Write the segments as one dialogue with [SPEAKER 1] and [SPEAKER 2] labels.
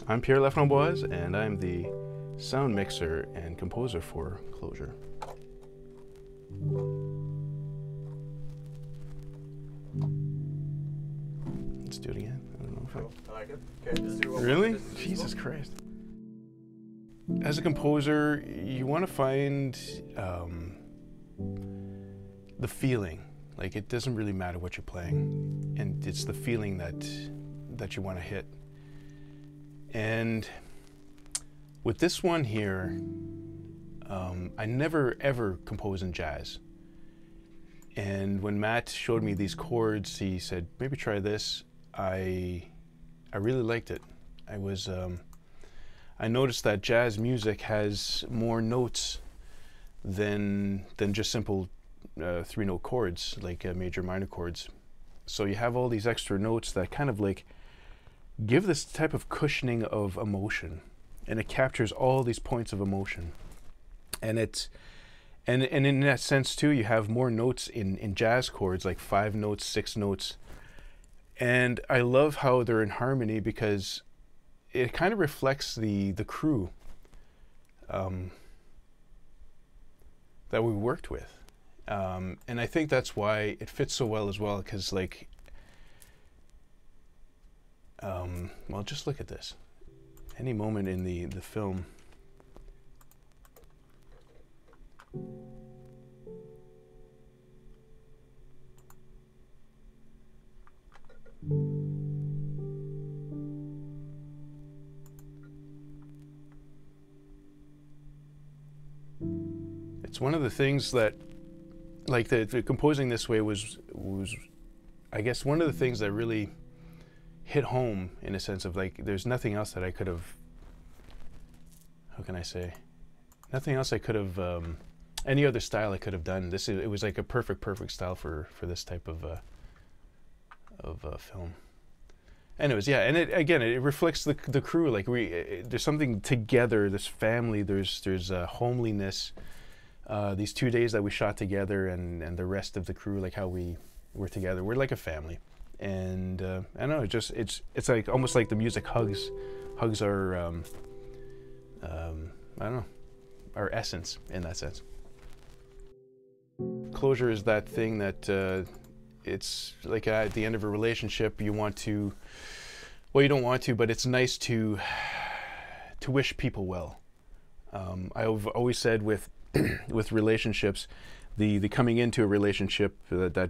[SPEAKER 1] I'm Pierre Laframboise, and I'm the sound mixer and composer for Closure. Let's do it again. I don't know if
[SPEAKER 2] I like it. Okay, let's do one
[SPEAKER 1] Really?
[SPEAKER 2] more.
[SPEAKER 1] Jesus Christ. As a composer, you want to find the feeling. Like, it doesn't really matter what you're playing, and it's the feeling that you want to hit. And with this one here, I never ever compose in jazz. And when Matt showed me these chords, he said, maybe try this. I really liked it. I noticed that jazz music has more notes than just simple 3-note chords, like major minor chords. So you have all these extra notes that kind of like give this type of cushioning of emotion, and it captures all these points of emotion. And and in that sense too, you have more notes in jazz chords, like 5 notes, 6 notes. And I love how they're in harmony because it kind of reflects the crew that we worked with. And I think that's why it fits so well as well, because like, well, just look at this. Any moment in the film, it's one of the things that, like, the composing this way was I guess one of the things that really hit home, in a sense of like, there's nothing else that I could have, how can I say, nothing else I could have, any other style I could have done. It was like a perfect style for this type of film. Anyways, yeah, and it reflects the crew. Like, there's something together, this family, there's homeliness, these 2 days that we shot together, and the rest of the crew, like how we were together. We're like a family. And I don't know, it's like almost like the music hugs our I don't know, our essence in that sense. Closure is that thing that it's like at the end of a relationship, you want to, well, you don't want to, but it's nice to wish people well. I've always said with with relationships, the coming into a relationship, that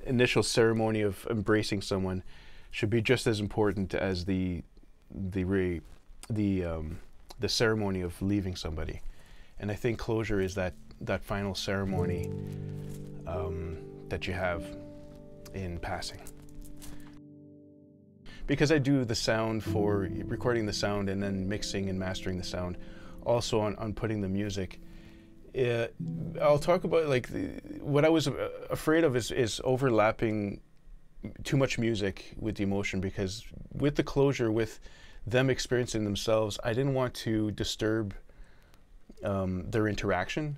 [SPEAKER 1] initial ceremony of embracing someone should be just as important as the ceremony of leaving somebody. And I think closure is that final ceremony that you have in passing. Because I do the sound for recording the sound and then mixing and mastering the sound, also on putting the music. I'll talk about like what I was afraid of is overlapping too much music with the emotion, because with the closure, with them experiencing themselves, I didn't want to disturb their interaction.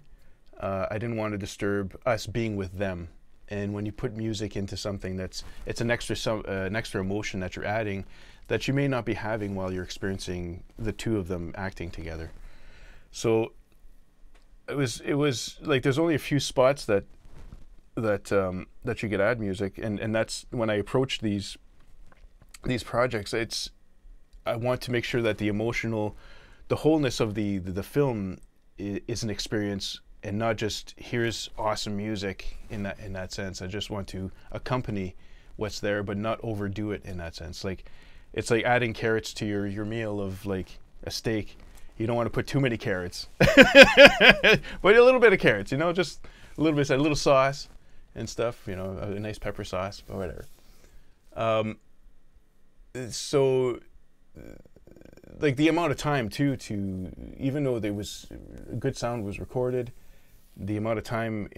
[SPEAKER 1] I didn't want to disturb us being with them. And when you put music into something it's an extra emotion that you're adding that you may not be having while you're experiencing the two of them acting together. So it was like there's only a few spots that you could add music, and that's when I approach these projects. I want to make sure that the wholeness of the film is an experience, and not just here's awesome music in that sense. I just want to accompany what's there, but not overdo it in that sense. Like, it's like adding carrots to your meal of like a steak. You don't want to put too many carrots, but a little bit of carrots, just a little bit, a little sauce and stuff, a nice pepper sauce or whatever. So like the amount of time too, even though there was good sound was recorded, the amount of time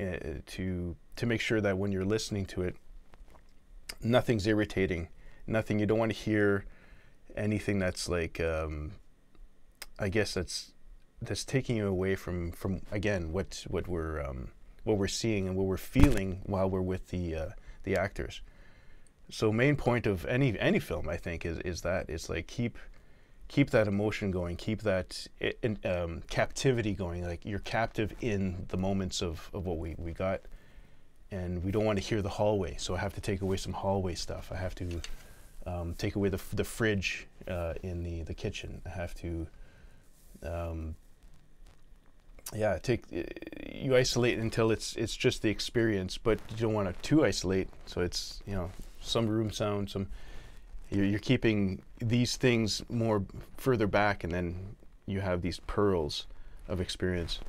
[SPEAKER 1] to make sure that when you're listening to it, nothing's irritating, you don't want to hear anything that's like, I guess that's taking you away from again what we're seeing and what we're feeling while we're with the actors. So main point of any film, I think, is that it's like keep keep that emotion going, keep that captivity going. Like you're captive in the moments of what we got, and we don't want to hear the hallway. So I have to take away some hallway stuff. I have to take away the fridge in the kitchen. I have to, yeah, you isolate until it's just the experience, but you don't want to isolate. So it's, you know, some room sound, some. You're keeping these things more further back, and then you have these pearls of experience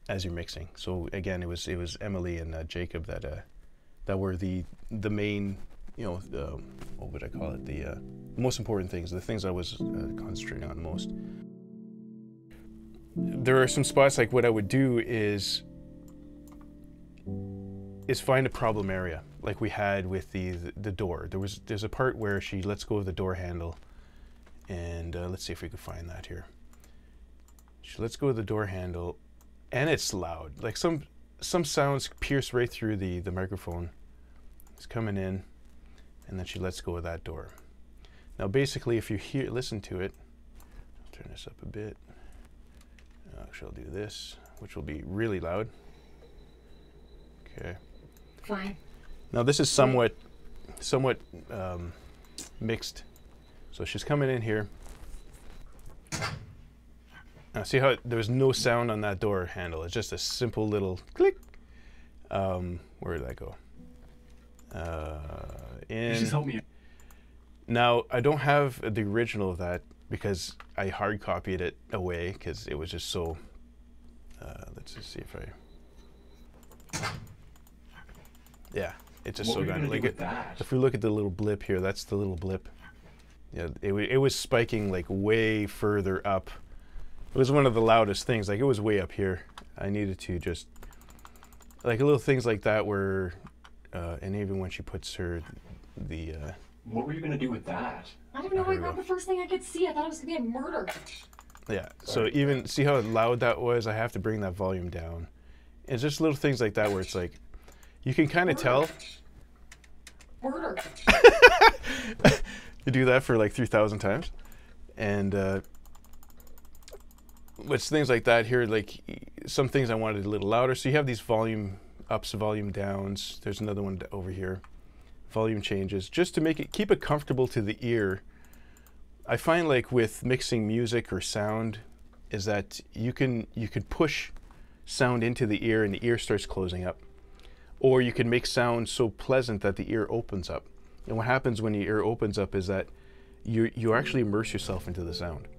[SPEAKER 1] as you're mixing. So again, it was Emily and Jacob that were the main, you know, what would I call it? The most important things, the things I was concentrating on most. There are some spots like what I would do is find a problem area, like we had with the door. There's a part where she lets go of the door handle, and let's see if we can find that here. She lets go of the door handle, and it's loud. Like some sounds pierce right through the microphone. It's coming in, and then she lets go of that door. Now, basically, if you listen to it, I'll turn this up a bit. Actually, I'll do this, which will be really loud. Okay.
[SPEAKER 2] Fine.
[SPEAKER 1] Now this is somewhat mixed. So she's coming in here. Now see how there was no sound on that door handle. It's just a simple little click. Where did that go?
[SPEAKER 3] Just help me.
[SPEAKER 1] Now I don't have the original of that because I hard copied it away because it was just so. Let's just see if I. Yeah, it's just so gone. Like if we look at the little blip here, that's the little blip. Yeah, it was spiking like way further up. It was one of the loudest things. Like it was way up here. I needed to just like little things like that where, and even when she puts her the.
[SPEAKER 3] What were you gonna do with that?
[SPEAKER 2] I don't know. I grabbed the first thing I could see. I thought it was gonna be a murder.
[SPEAKER 1] Yeah. So even see how loud that was. I have to bring that volume down. It's just little things like that where it's like. You can kind of tell.
[SPEAKER 2] Murder.
[SPEAKER 1] You do that for like 3,000 times, and which things like that here, like some things I wanted a little louder. So you have these volume ups, volume downs. There's another one over here. Volume changes, just to make it keep it comfortable to the ear. I find like with mixing music or sound, is that you can push sound into the ear and the ear starts closing up. Or you can make sound so pleasant that the ear opens up. And what happens when your ear opens up is that you actually immerse yourself into the sound.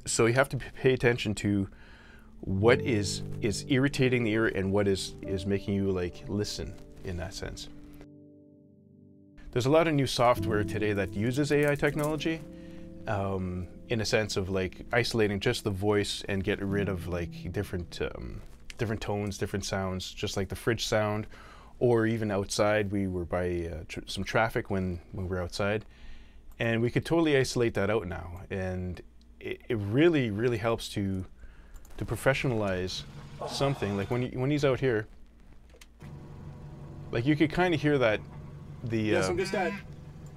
[SPEAKER 1] So you have to pay attention to what is irritating the ear and what is making you like listen in that sense. There's a lot of new software today that uses AI technology in a sense of like isolating just the voice and get rid of like different tones, different sounds, just like the fridge sound, or even outside. We were by some traffic when we were outside, and we could totally isolate that out now. And it really, really helps to professionalize something. Like when he's out here, like you could kind of hear that the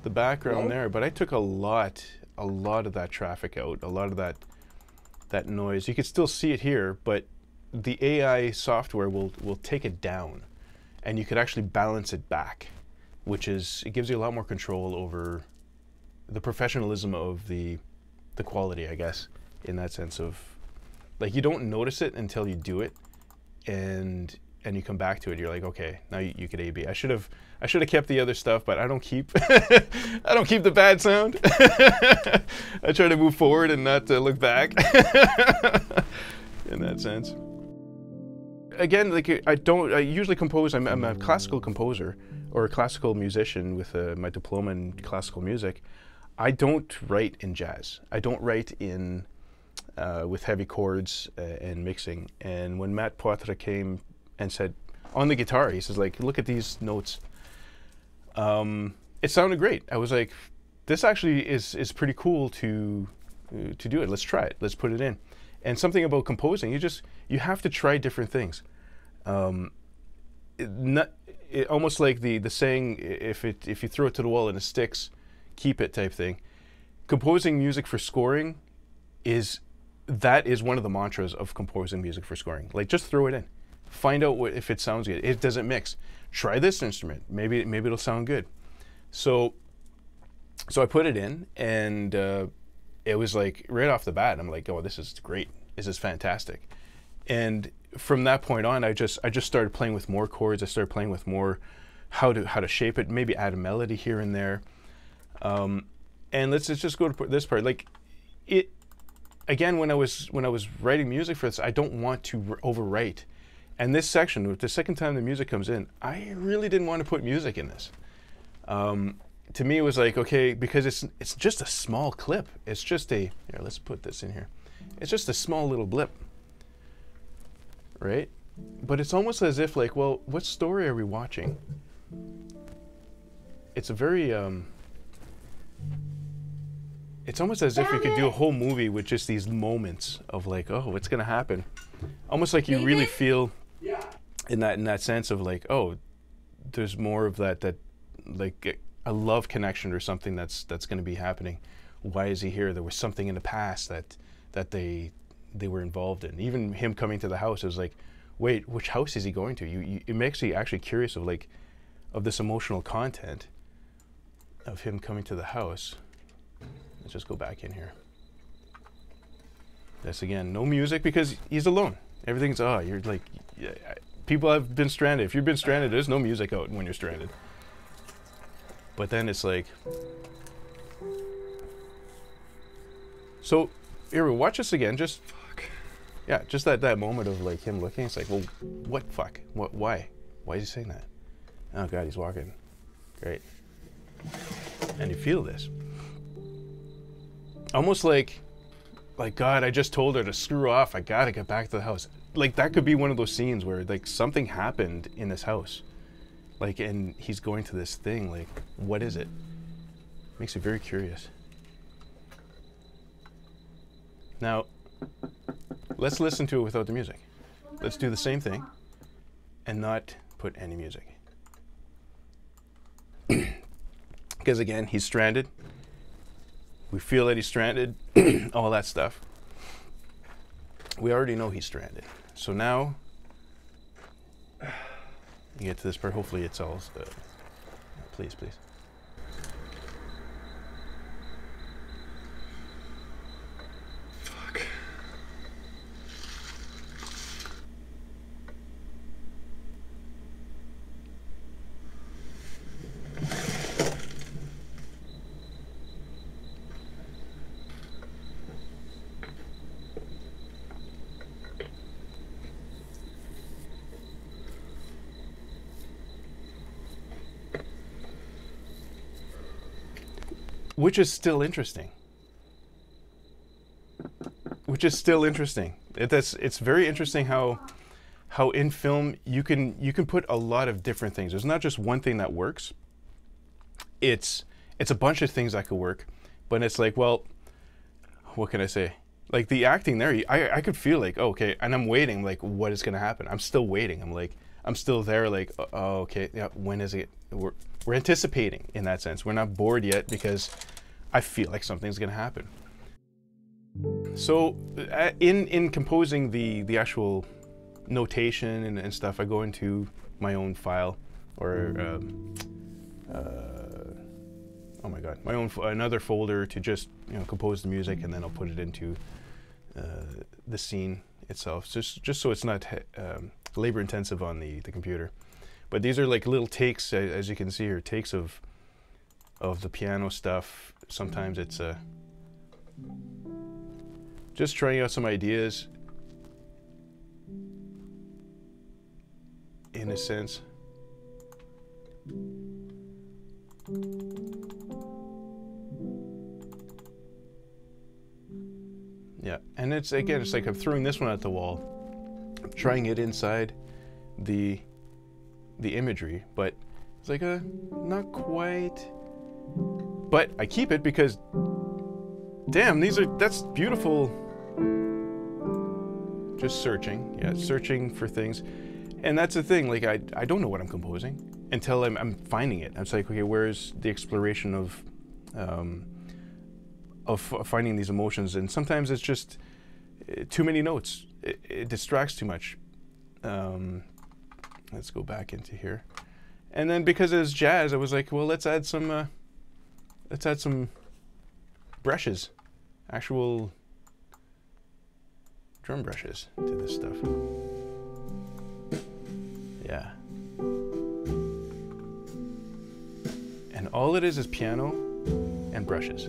[SPEAKER 1] background there. But I took a lot of that traffic out, a lot of that noise. You could still see it here, but the AI software will take it down, and you could actually balance it back, which is, it gives you a lot more control over the professionalism of the quality, I guess, in that sense of, like, you don't notice it until you do it, and you come back to it. You're like, okay, now you could A/B. I should have kept the other stuff, but I don't keep I don't keep the bad sound. I try to move forward and not look back in that sense. Again, like I usually compose. I'm a classical composer or a classical musician with my diploma in classical music. I don't write in jazz. I don't write in with heavy chords and mixing. And when Matt Poitras came and said on the guitar, he says, like, look at these notes. It sounded great. I was like, this actually is pretty cool to do it. Let's try it. Let's put it in. And something about composing, you have to try different things. Almost like the saying, if you throw it to the wall and it sticks, keep it type thing. Composing music for scoring is one of the mantras of composing music for scoring. Like, just throw it in. Find out if it sounds good. It doesn't mix. Try this instrument. Maybe it'll sound good. So I put it in, and it was like right off the bat, I'm like, oh, this is great. This is fantastic. And from that point on, I just started playing with more chords. I started playing with more how to shape it. Maybe add a melody here and there. And let's just go to this part. Like, it again, when I was writing music for this, I don't want to overwrite. And this section, the second time the music comes in, I really didn't want to put music in this. To me, it was like, okay, because it's just a small clip. It's just here, let's put this in here. It's just a small little blip, right? But it's almost as if like, well, what story are we watching? It's a very, it's almost as if you could do a whole movie with just these moments of like, oh, what's gonna happen? Almost like you really feel in that sense of like, oh, there's more of that like a love connection or something that's going to be happening. Why is he here? There was something in the past that they were involved in. Even him coming to the house, it was like, wait, which house is he going to? It makes you actually curious of this emotional content of him coming to the house. Let's just go back in here. This again, no music because he's alone. Everything's you're like, yeah, people have been stranded. If you've been stranded, there's no music out when you're stranded. But then it's like, so here, watch this again. Just just that moment of like him looking. It's like, well, what fuck? What? Why? Why is he saying that? Oh God, he's walking. Great. And you feel this, almost like God, I just told her to screw off. I gotta get back to the house. Like that could be one of those scenes where like something happened in this house. Like, and he's going to this thing, like, what is it? Makes you very curious. Now, let's listen to it without the music. Let's do the same thing and not put any music. Because again, he's stranded. We feel that he's stranded, all that stuff. We already know he's stranded. So now, you get to this part, hopefully it's all, please.
[SPEAKER 3] Fuck.
[SPEAKER 1] Which is still interesting. It's very interesting how in film you can put a lot of different things. There's not just one thing that works. It's a bunch of things that could work, but it's like, well, what can I say? Like the acting there, I could feel like, oh, okay, and I'm waiting, like, what is gonna happen? I'm still waiting. I'm still there, like, oh, okay, yeah, when is it? We're anticipating in that sense. We're not bored yet because I feel like something's gonna happen. So in composing the actual notation and stuff, I go into my own file, or oh my God, my own another folder to just compose the music, and then I'll put it into the scene itself, just so it's not labor intensive on the computer. But these are like little takes, as you can see here, takes of the piano stuff. Sometimes it's just trying out some ideas, in a sense. Yeah, and it's again, it's like I'm throwing this one at the wall, I'm trying it inside the imagery, but it's like not quite. But I keep it because, damn, that's beautiful. Just searching for things, and that's the thing. Like I don't know what I'm composing until I'm finding it. I'm like, okay, where's the exploration of of finding these emotions. And sometimes it's just too many notes. It distracts too much. Let's go back into here. And then because it was jazz, I was like, well, let's add some brushes, actual drum brushes to this stuff. Yeah. And all it is piano and brushes.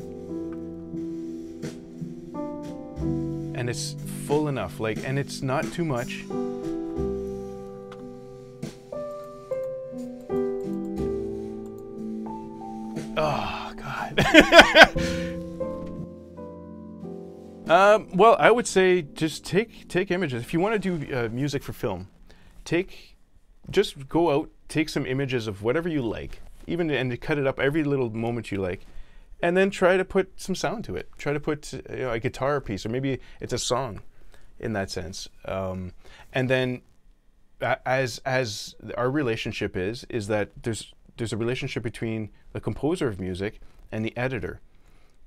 [SPEAKER 1] And it's full enough, like, and it's not too much. Oh, God. Well, I would say just take images. If you want to do music for film, just go out, take some images of whatever you like, even and cut it up every little moment you like, and then try to put some sound to it. Try to put a guitar piece, or maybe it's a song, in that sense. And then, as our relationship is that there's a relationship between the composer of music and the editor.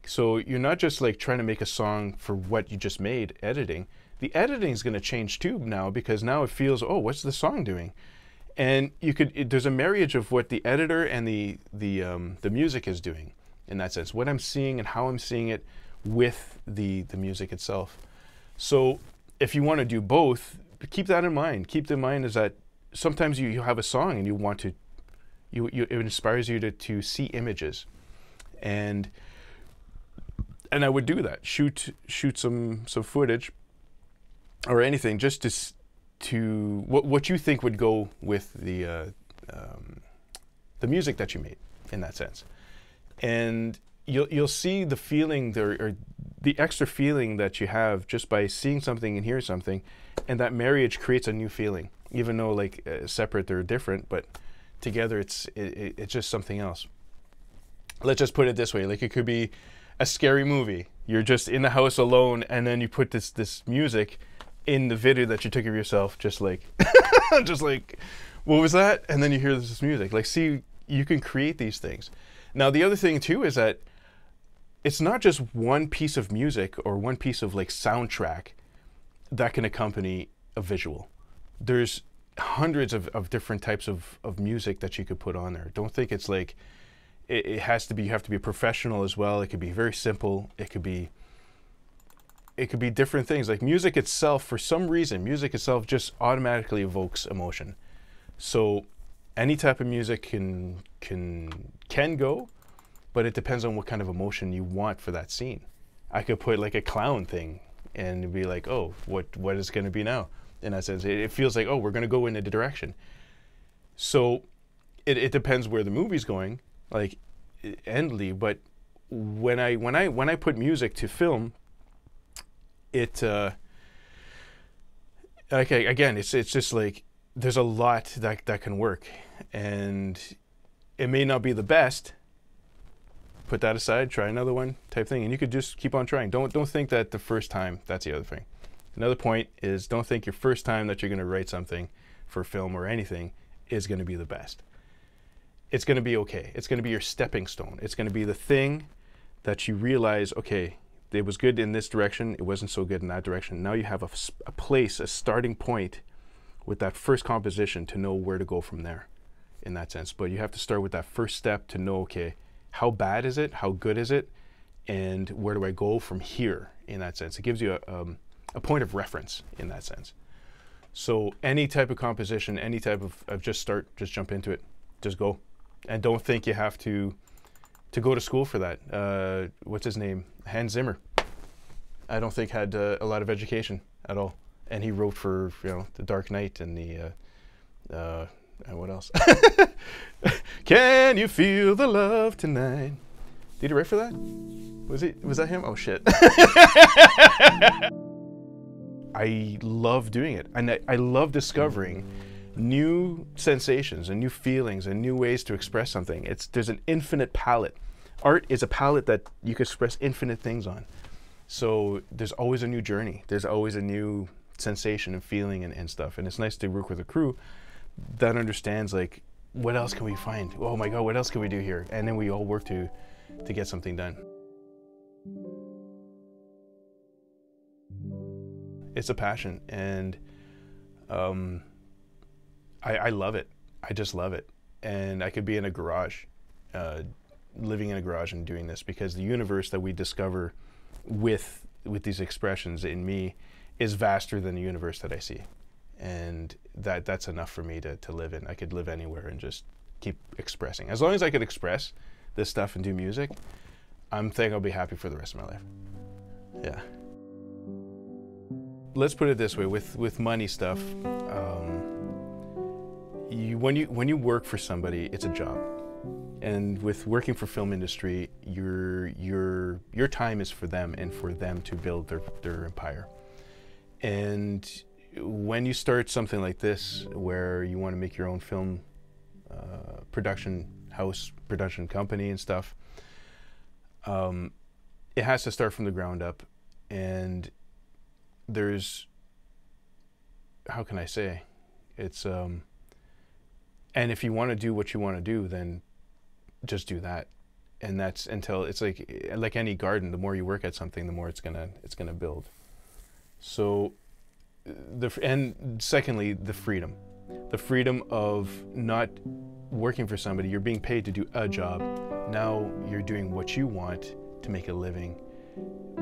[SPEAKER 1] So you're not just like trying to make a song for what you just made, editing. The editing is going to change too now, because now it feels, oh, what's the song doing? And there's a marriage of what the editor and the music is doing, in that sense. What I'm seeing and how I'm seeing it with the music itself. So if you want to do both, keep that in mind. Keep in mind is that sometimes you have a song and you want to, it inspires you to see images, and I would do that. Shoot some footage or anything, just to what you think would go with the music that you made, in that sense. And you'll see the feeling or the extra feeling that you have just by seeing something and hearing something, and that marriage creates a new feeling, even though like separate they're different, but together it's just something else. Let's just put it this way, like it could be a scary movie. You're just in the house alone, and then you put this music in the video that you took of yourself, just like just like, what was that? And then you hear this music. Like, see, you can create these things. Now the other thing too is that it's not just one piece of music or one piece of like soundtrack that can accompany a visual. There's hundreds of different types of music that you could put on there. Don't think it's like it has to be, you have to be a professional as well. It could be very simple. It could be different things. Like music itself, for some reason, music itself just automatically evokes emotion. So any type of music can go, but it depends on what kind of emotion you want for that scene. I could put like a clown thing and be like, oh, what is going to be now? In that sense, it feels like, oh, we're going to go in a direction. So it depends where the movie's going, like endly. But when I put music to film, okay, again, it's just like there's a lot that can work, and it may not be the best. Put that aside, try another one type thing, and you could just keep on trying. Don't think that the first time, that's the other thing. Another point is, don't think your first time that you're going to write something for film or anything is going to be the best. It's going to be okay. It's going to be your stepping stone. It's going to be the thing that you realize, okay, it was good in this direction, it wasn't so good in that direction. Now you have a place, a starting point with that first composition to know where to go from there, in that sense. But you have to start with that first step to know, okay, how bad is it? How good is it? And where do I go from here, in that sense? It gives you a point of reference, in that sense. So any type of composition, any type of just jump into it, just go. And don't think you have to go to school for that. What's his name? Hans Zimmer. I don't think had a lot of education at all. And he wrote for, The Dark Knight and what else? Can you feel the love tonight? Did he write for that? Was that him? Oh shit. I love doing it, and I love discovering new sensations and new feelings and new ways to express something. There's an infinite palette. Art is a palette that you can express infinite things on. So there's always a new journey. There's always a new sensation and feeling and stuff. And it's nice to work with a crew that understands, like, what else can we find? Oh my God, what else can we do here? And then we all work to to get something done. It's a passion, and I love it. I just love it. And I could be in a garage, living in a garage and doing this, because the universe that we discover with these expressions in me is vaster than the universe that I see. And that's enough for me to live in. I could live anywhere and just keep expressing. As long as I could express this stuff and do music, I'm thinking I'll be happy for the rest of my life. Yeah. Let's put it this way, with money stuff, when you work for somebody, it's a job. And with working for film industry, your time is for them and for them to build their empire. And when you start something like this, where you want to make your own film production house, production company and stuff, it has to start from the ground up. And there's, how can I say, it's and if you want to do what you want to do, then just do that. And that's until, it's like any garden, the more you work at something, the more it's gonna build. So and secondly, the freedom of not working for somebody. You're being paid to do a job. Now you're doing what you want to make a living,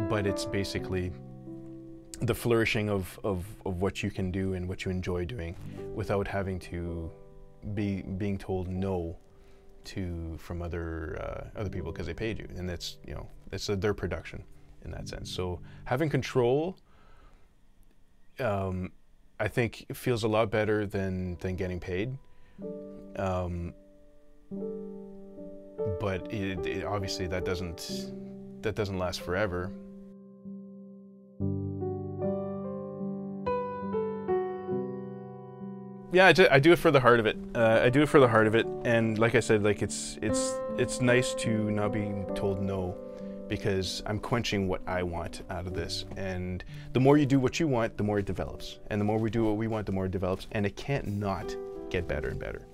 [SPEAKER 1] but it's basically the flourishing of what you can do and what you enjoy doing, without having to being told no from other people because they paid you, and that's, you know, it's their production in that sense. So having control, I think it feels a lot better than getting paid. But it obviously that doesn't last forever. Yeah, I do it for the heart of it. I do it for the heart of it, and like I said, like it's nice to not being told no, because I'm quenching what I want out of this. And the more you do what you want, the more it develops, and the more we do what we want, the more it develops, and it can't not get better and better.